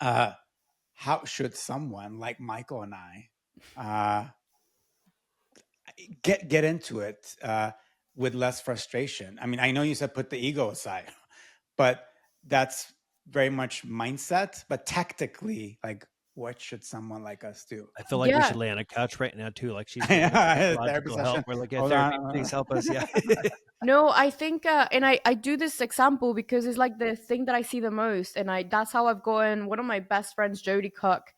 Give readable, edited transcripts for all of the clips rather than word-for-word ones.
uh, how should someone like Michael and I uh, get into it with less frustration? I mean, I know you said put the ego aside, but that's very much mindset. But tactically, like, what should someone like us do? I feel like we Yeah. should lay on a couch right now too. Like she's getting like Therapy psychological help. session. We're like, yeah, Hold therapy, on. please help us. Yeah. No, I think, and I do this example because it's like the thing that I see the most, and that's how I've gotten one of my best friends, Jodie Cook.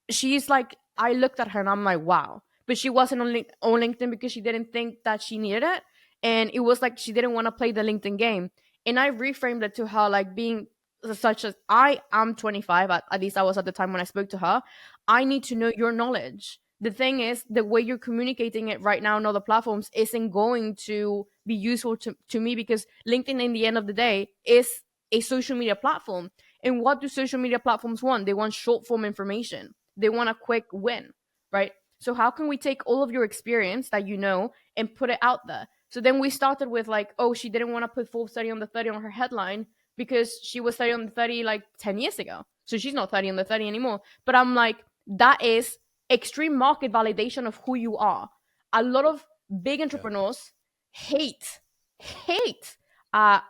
She's like, I looked at her and I'm like, wow, but she wasn't on LinkedIn because she didn't think that she needed it, and it was like she didn't want to play the LinkedIn game, and I reframed it to her like being such as I am 25, at least I was at the time when I spoke to her. I need to know your knowledge. The thing is, the way you're communicating it right now on other platforms isn't going to be useful to me, because LinkedIn, in the end of the day, is a social media platform. And what do social media platforms want? They want short form information. They want a quick win, right? So how can we take all of your experience that you know and put it out there? So then we started with like, oh, she didn't want to put Forbes 30 on the 30 on her headline because she was 30 on the 30 like 10 years ago. So she's not 30 on the 30 anymore. But I'm like, that is extreme market validation of who you are. A lot of big entrepreneurs hate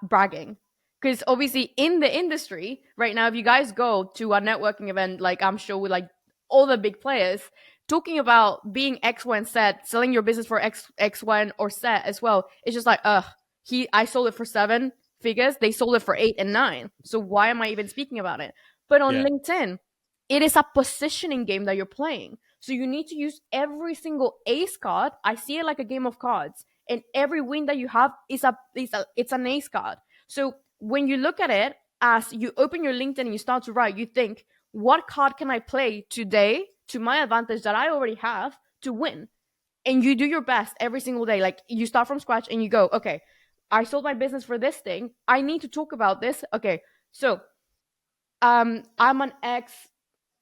bragging, because obviously in the industry right now, if you guys go to a networking event, like I'm sure with like all the big players, talking about being X, Y, and Z, selling your business for X, Y, or Z as well, it's just like, I sold it for 7 figures, they sold it for 8 and 9. So why am I even speaking about it? But on Yeah. LinkedIn, it is a positioning game that you're playing. So you need to use every single ace card. I see it like a game of cards, and every win that you have it's an ace card. So when you look at it, as you open your LinkedIn and you start to write, you think, what card can I play today to my advantage that I already have to win? And you do your best every single day. Like you start from scratch and you go, okay, I sold my business for this thing. I need to talk about this. Okay, so I'm an ex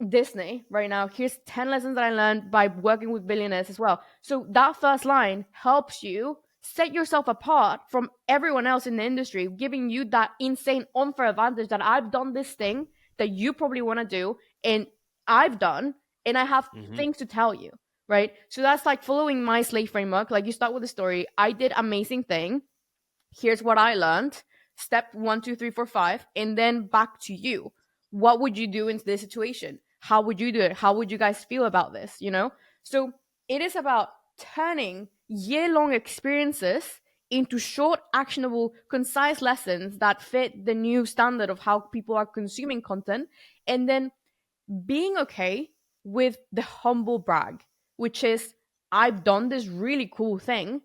Disney right now. Here's 10 lessons that I learned by working with billionaires as well. So that first line helps you set yourself apart from everyone else in the industry, giving you that insane unfair advantage that I've done this thing that you probably want to do, and I've done, and I have things to tell you, right? So that's like following my slave framework. Like you start with a story. I did amazing thing. Here's what I learned. Step 1, 2, 3, 4, 5, and then back to you. What would you do in this situation? How would you do it? How would you guys feel about this? So it is about turning year-long experiences into short, actionable, concise lessons that fit the new standard of how people are consuming content, and then being okay with the humble brag, which is, I've done this really cool thing,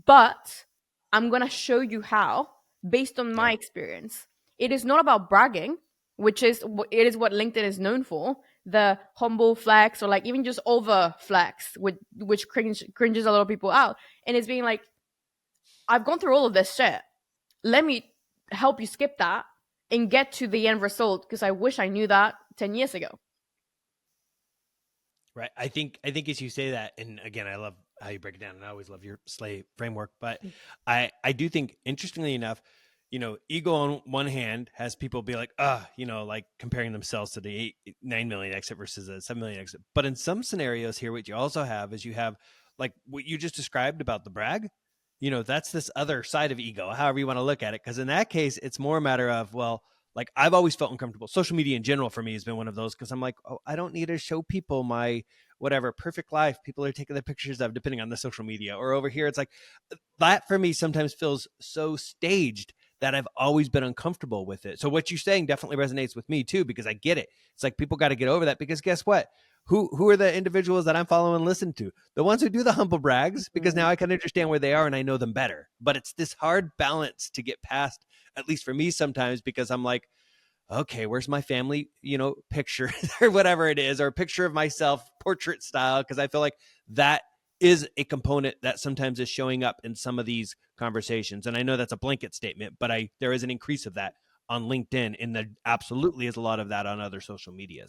but I'm going to show you how based on Yeah. my experience. It is not about bragging, which is it is what LinkedIn is known for, the humble flex, or like even just over flex, which cringes a lot of people out. And it's being like, I've gone through all of this shit. Let me help you skip that and get to the end result, because I wish I knew that 10 years ago. Right. I think as you say that, and again, I love how you break it down, and I always love your slay framework, but I do think, interestingly enough, ego on one hand has people be like, like comparing themselves to the 9 million exit versus a 7 million exit. But in some scenarios here, what you also have is you have like what you just described about the brag, that's this other side of ego, however you want to look at it. Because in that case, it's more a matter of, well, like I've always felt uncomfortable. Social media in general for me has been one of those, because I'm like, oh, I don't need to show people my whatever perfect life people are taking the pictures of, depending on the social media. Or over here, it's like that for me sometimes feels so staged that I've always been uncomfortable with it. So what you're saying definitely resonates with me too, because I get it. It's like people got to get over that, because guess what? Who are the individuals that I'm following and listen to? The ones who do the humble brags, because now I can understand where they are and I know them better. But it's this hard balance to get past, at least for me sometimes, because I'm like, okay, where's my family, picture or whatever it is, or a picture of myself, portrait style, because I feel like that is a component that sometimes is showing up in some of these conversations. And I know that's a blanket statement, but there is an increase of that on LinkedIn, and there absolutely is a lot of that on other social medias.